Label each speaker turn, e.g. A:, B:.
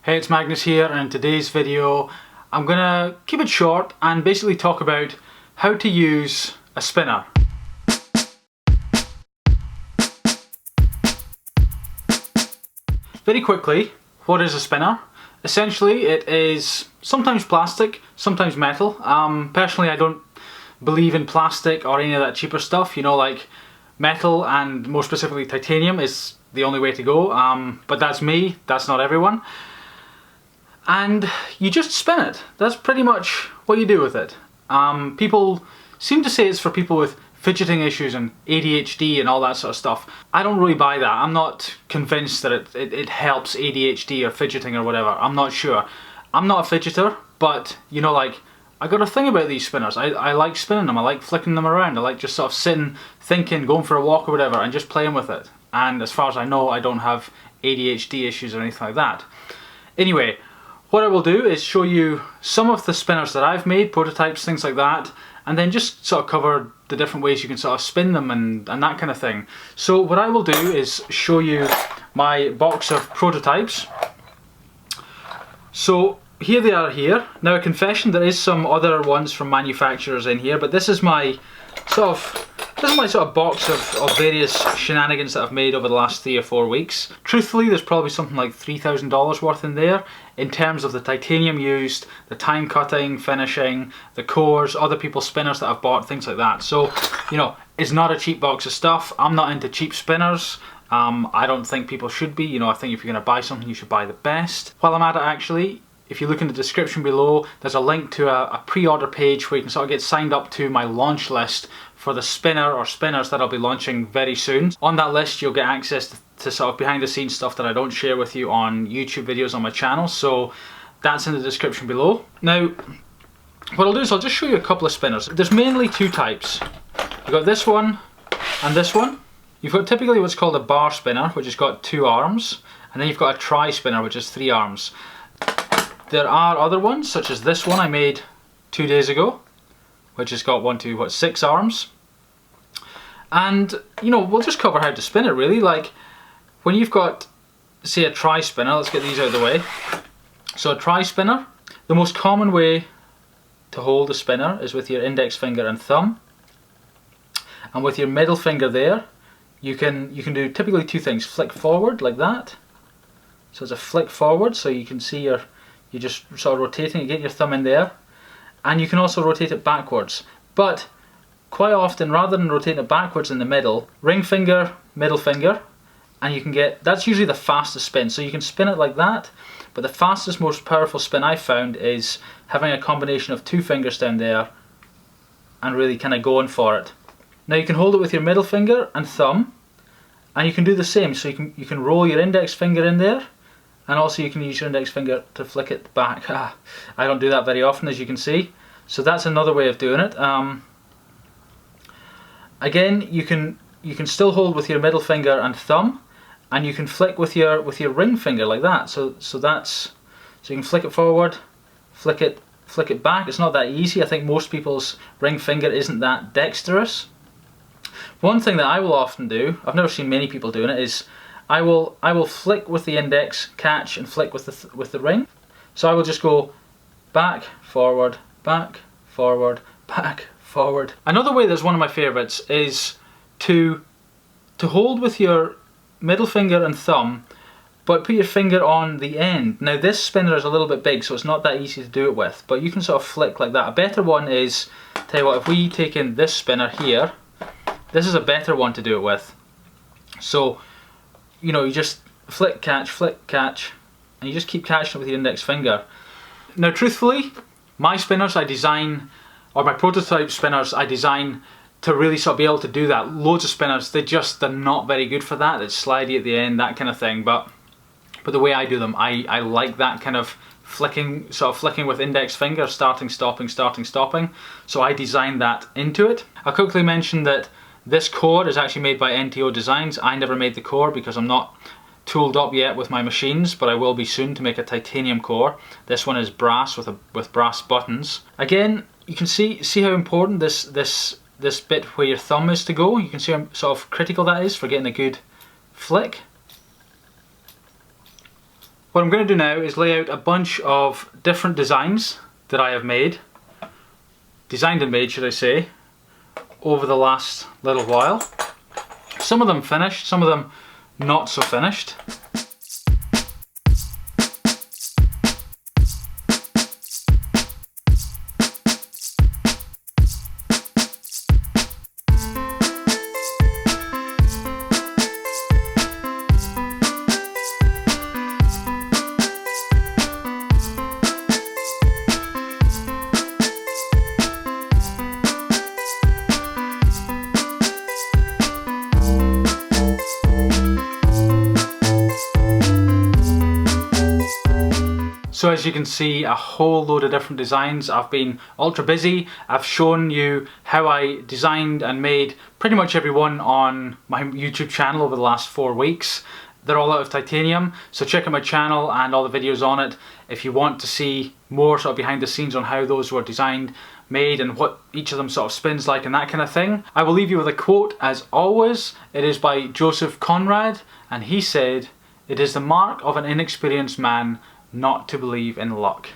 A: Hey, it's Magnus here, and in today's video I'm gonna keep it short and basically talk about how to use a spinner. Very quickly, what is a spinner? Essentially it is sometimes plastic, sometimes metal. Personally I don't believe in plastic or any of that cheaper stuff, you know, like metal and more specifically titanium is the only way to go, but that's me, that's not everyone. And you just spin it. That's pretty much what you do with it. People seem to say it's for people with fidgeting issues and ADHD and all that sort of stuff. I don't really buy that. I'm not convinced that it helps ADHD or fidgeting or whatever. I'm not sure. I'm not a fidgeter, but you know, like, I got a thing about these spinners. I like spinning them, I like flicking them around, I like just sort of sitting, thinking, going for a walk or whatever and just playing with it. And as far as I know, I don't have ADHD issues or anything like that. Anyway, what I will do is show you some of the spinners that I've made, prototypes, things like that, and then just sort of cover the different ways you can sort of spin them and that kind of thing. So what I will do is show you my box of prototypes. So here they are here. Now a confession, there is some other ones from manufacturers in here, but this is my sort of box of various shenanigans that I've made over the last 3 or 4 weeks. Truthfully, there's probably something like $3,000 worth in there in terms of the titanium used, the time cutting, finishing, the cores, other people's spinners that I've bought, things like that. So, you know, it's not a cheap box of stuff. I'm not into cheap spinners. I don't think people should be. You know, I think if you're going to buy something, you should buy the best. While I'm at it, actually, if you look in the description below, there's a link to a pre-order page where you can sort of get signed up to my launch list for the spinner or spinners that I'll be launching very soon. On that list you'll get access to sort of behind the scenes stuff that I don't share with you on YouTube videos on my channel, so that's in the description below. Now what I'll do is I'll just show you a couple of spinners. There's mainly 2 types. You've got this one and this one. You've got typically what's called a bar spinner, which has got 2 arms, and then you've got a tri spinner, which has 3 arms. There are other ones, such as this one I made 2 days ago, which has got 6 arms. And, you know, we'll just cover how to spin it really. Like, when you've got, say, a tri spinner, let's get these out of the way. So a tri spinner, the most common way to hold a spinner is with your index finger and thumb. And with your middle finger there, you can do typically 2 things. Flick forward like that. So it's a flick forward, so you can see you're just sort of rotating, you get your thumb in there. And you can also rotate it backwards. But quite often, rather than rotating it backwards in the middle, ring finger, middle finger, and you can get, that's usually the fastest spin. So you can spin it like that, but the fastest, most powerful spin I've found is having a combination of 2 fingers down there and really kind of going for it. Now you can hold it with your middle finger and thumb, and you can do the same. So you can roll your index finger in there, and also you can use your index finger to flick it back. I don't do that very often, as you can see. So that's another way of doing it. Again, you can still hold with your middle finger and thumb, and you can flick with your ring finger like that. So you can flick it forward, flick it back. It's not that easy. I think most people's ring finger isn't that dexterous. One thing that I will often do, I've never seen many people doing it, is I will flick with the index, catch, and flick with the ring. So I will just go back, forward, back, forward, back, forward. Another way that's one of my favourites is to hold with your middle finger and thumb, but put your finger on the end. Now this spinner is a little bit big, so it's not that easy to do it with, but you can sort of flick like that. A better one is, tell you what, if we take in this spinner here, this is a better one to do it with. So, you know, you just flick, catch, and you just keep catching it with your index finger. Now truthfully, my spinners I design, or my prototype spinners I design to really sort of be able to do that. Loads of spinners, they're not very good for that. It's slidey at the end, that kind of thing, but the way I do them, I like that kind of flicking, sort of flicking with index finger, starting, stopping, starting, stopping. So I designed that into it. I'll quickly mention that this core is actually made by NTO Designs. I never made the core because I'm not tooled up yet with my machines, but I will be soon to make a titanium core. This one is brass with brass buttons. Again, you can see how important this bit where your thumb is to go. You can see how sort of critical that is for getting a good flick. What I'm going to do now is lay out a bunch of different designs that I have made, designed and made should I say, over the last little while. Some of them finished, some of them not so finished. So as you can see, a whole load of different designs. I've been ultra busy. I've shown you how I designed and made pretty much every one on my YouTube channel over the last 4 weeks. They're all out of titanium, so check out my channel and all the videos on it if you want to see more sort of behind the scenes on how those were designed, made, and what each of them sort of spins like and that kind of thing. I will leave you with a quote as always. It is by Joseph Conrad, and he said, "It is the mark of an inexperienced man not to believe in luck."